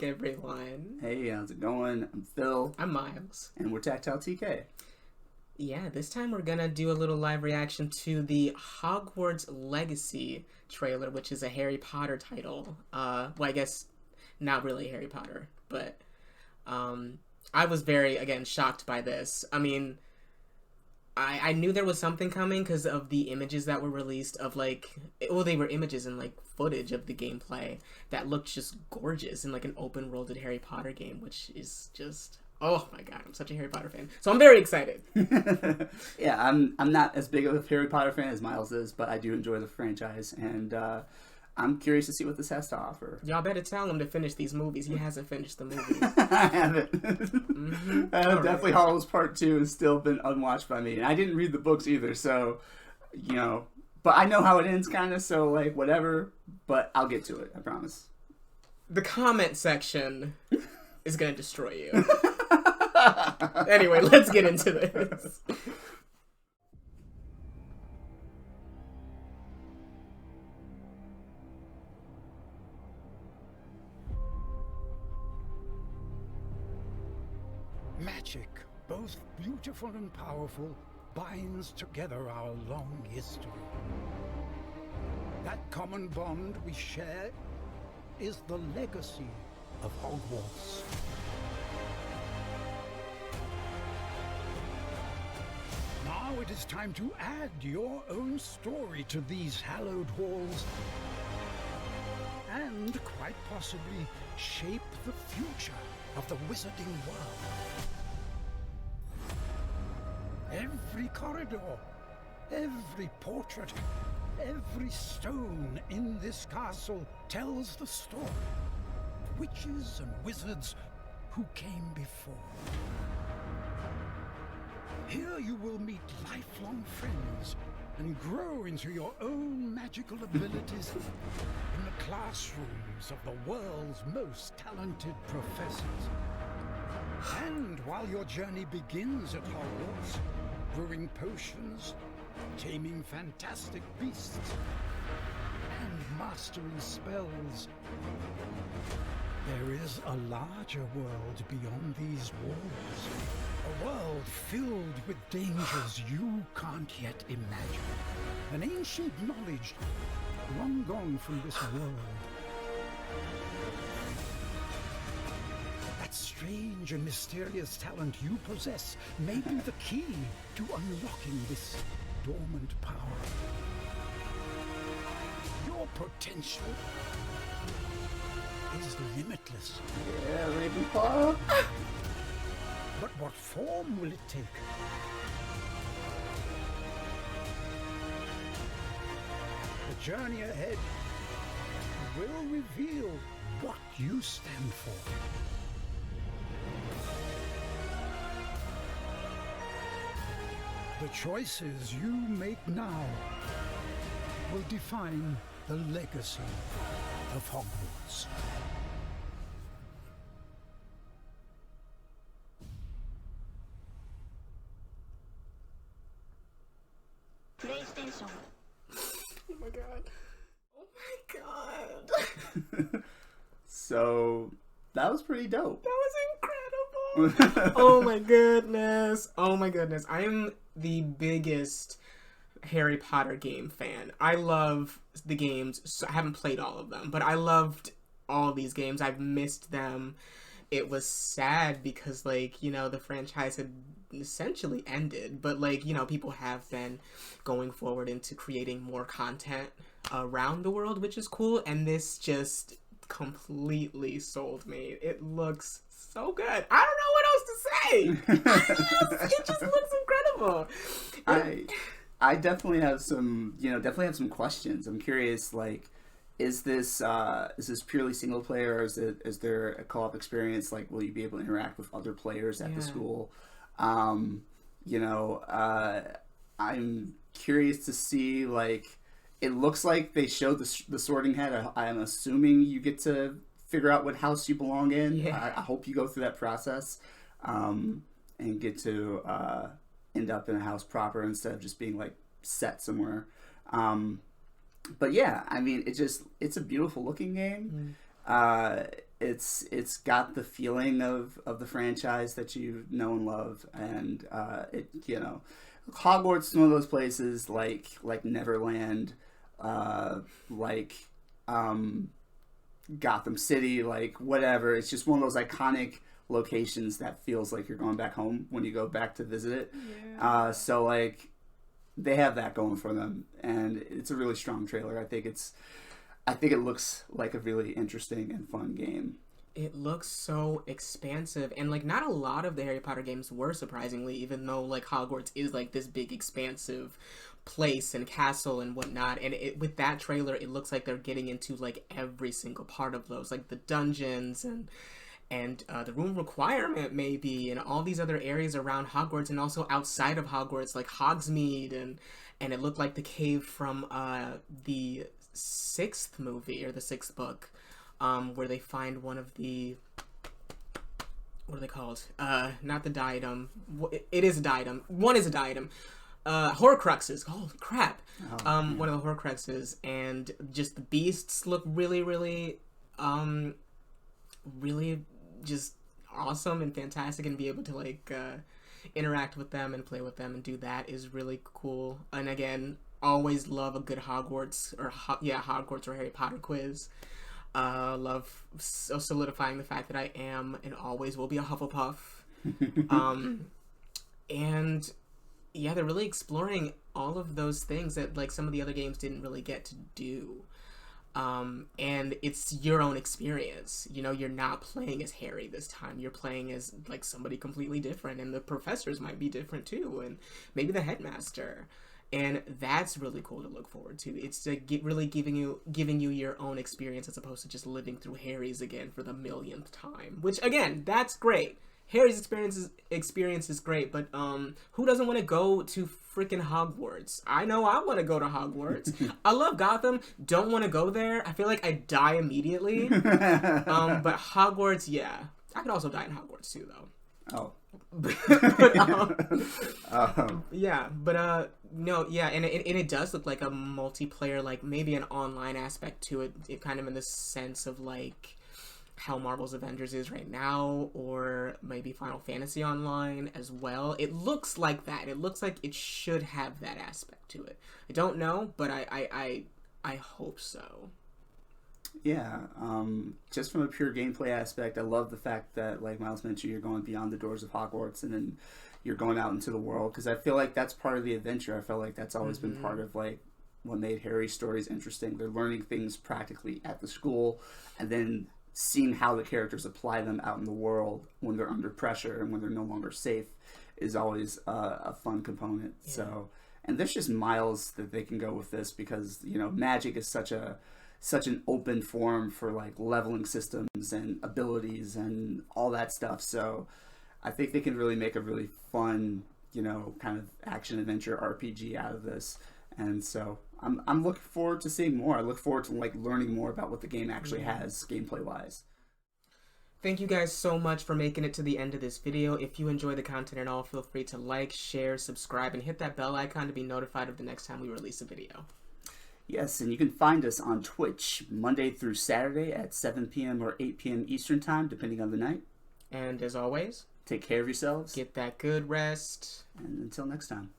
back, everyone. Hey, how's it going? I'm Phil. I'm Miles. And we're TactileTK. Yeah, this time we're gonna do a little live reaction to the Hogwarts Legacy trailer, which is a Harry Potter title. Well, I guess not really Harry Potter, but I was very, again, shocked by this. I mean, I knew there was something coming because of the images that were released of, like, well, they were images and, like, footage of the gameplay that looked just gorgeous in, like, an open-worlded Harry Potter game, which is just, oh my god, I'm such a Harry Potter fan. So I'm very excited. Yeah, I'm not as big of a Harry Potter fan as Miles is, but I do enjoy the franchise, and I'm curious to see what this has to offer. Y'all better tell him to finish these movies. He hasn't finished the movies. I haven't. Definitely Hogwarts Part 2 has still been unwatched by me. And I didn't read the books either, so, you know. But I know how it ends, kind of, so, like, whatever. But I'll get to it, I promise. The comment section is going to destroy you. Anyway, let's get into this. Magic, both beautiful and powerful, binds together our long history. That common bond we share is the legacy of Hogwarts. Now it is time to add your own story to these hallowed halls and, quite possibly, shape the future of the wizarding world. Every corridor, every portrait, every stone in this castle tells the story of witches and wizards who came before. Here you will meet lifelong friends and grow into your own magical abilities in the classrooms of the world's most talented professors. And while your journey begins at Hogwarts, brewing potions, taming fantastic beasts, and mastering spells, there is a larger world beyond these walls. A world filled with dangers you can't yet imagine. An ancient knowledge long gone from this world. That strange and mysterious talent you possess may be the key to unlocking this dormant power. Your potential is limitless. Yeah, Ravenclaw. But what form will it take? The journey ahead will reveal what you stand for. The choices you make now will define the legacy of Hogwarts. PlayStation. Oh my god. Oh my god. So, that was pretty dope. That was incredible. Oh my goodness. Oh my goodness. I am the biggest Harry Potter game fan. I love the games. So I haven't played all of them, but I loved all these games. I've missed them. It was sad because, like, you know, the franchise had essentially ended, but, like, you know, people have been going forward into creating more content around the world, which is cool, and this just completely sold me. It looks so good. I don't know what else to say. It just looks incredible. I definitely have some, some questions. I'm curious, like, is this purely single player, or is there a co-op experience? Like, will you be able to interact with other players at the school? I'm curious to see, like, it looks like they showed the Sorting Hat. I'm assuming you get to figure out what house you belong in. Yeah. I hope you go through that process and get to end up in a house proper instead of just being, like, set somewhere. But yeah, I mean, it's a beautiful looking game. it's got the feeling of the franchise that you know and love, and Hogwarts is one of those places like Neverland, like Gotham City, like whatever. It's just one of those iconic locations that feels like you're going back home when you go back to visit it. Yeah. So like they have that going for them, and it's a really strong trailer. I think it looks like a really interesting and fun game. It looks so expansive, and like not a lot of the Harry Potter games were, surprisingly, even though like Hogwarts is like this big expansive place and castle and whatnot. And with that trailer, it looks like they're getting into like every single part of those, like the dungeons and the room requirement maybe, and all these other areas around Hogwarts and also outside of Hogwarts, like Hogsmeade, and it looked like the cave from the sixth movie or the sixth book, where they find one of the, what are they called? Not the diadem. It is a diadem. One is a diadem. Horcruxes. Oh crap. One of the Horcruxes, and just the beasts look really, really, really just awesome and fantastic, and be able to like interact with them and play with them and do that is really cool. And again, always love a good Hogwarts or Harry Potter quiz. Love solidifying the fact that I am and always will be a Hufflepuff. And yeah, they're really exploring all of those things that like some of the other games didn't really get to do. And it's your own experience. You know, you're not playing as Harry this time. You're playing as like somebody completely different, and the professors might be different too, and maybe the headmaster. And that's really cool to look forward to. It's to really giving you your own experience, as opposed to just living through Harry's again for the millionth time. Which again, that's great. Harry's experience is great, but who doesn't want to go to freaking Hogwarts? I know I want to go to Hogwarts. I love Gotham. Don't want to go there. I feel like I die immediately. But Hogwarts, yeah. I could also die in Hogwarts too, though. Oh. And it does look like a multiplayer, like maybe an online aspect to it kind of in the sense of like how Marvel's Avengers is right now, or maybe Final Fantasy Online as well. It looks like that. It looks like it should have that aspect to it. I don't know, but I hope so. Yeah, just from a pure gameplay aspect, I love the fact that, like Miles mentioned, you're going beyond the doors of Hogwarts and then you're going out into the world, because I feel like that's part of the adventure. I feel like that's always been part of like what made Harry's stories interesting. They're learning things practically at the school, and then seeing how the characters apply them out in the world when they're under pressure and when they're no longer safe is always a fun component. Yeah. So, and there's just miles that they can go with this, because you know, Magic is such an open form for like leveling systems and abilities and all that stuff. So I think they can really make a really fun, you know, kind of action adventure RPG out of this. And so I'm looking forward to seeing more. I look forward to like learning more about what the game actually has gameplay wise. Thank you guys so much for making it to the end of this video. If you enjoy the content at all, feel free to like, share, subscribe, and hit that bell icon to be notified of the next time we release a video. Yes, and you can find us on Twitch Monday through Saturday at 7 p.m. or 8 p.m. Eastern Time, depending on the night. And as always, take care of yourselves. Get that good rest. And until next time.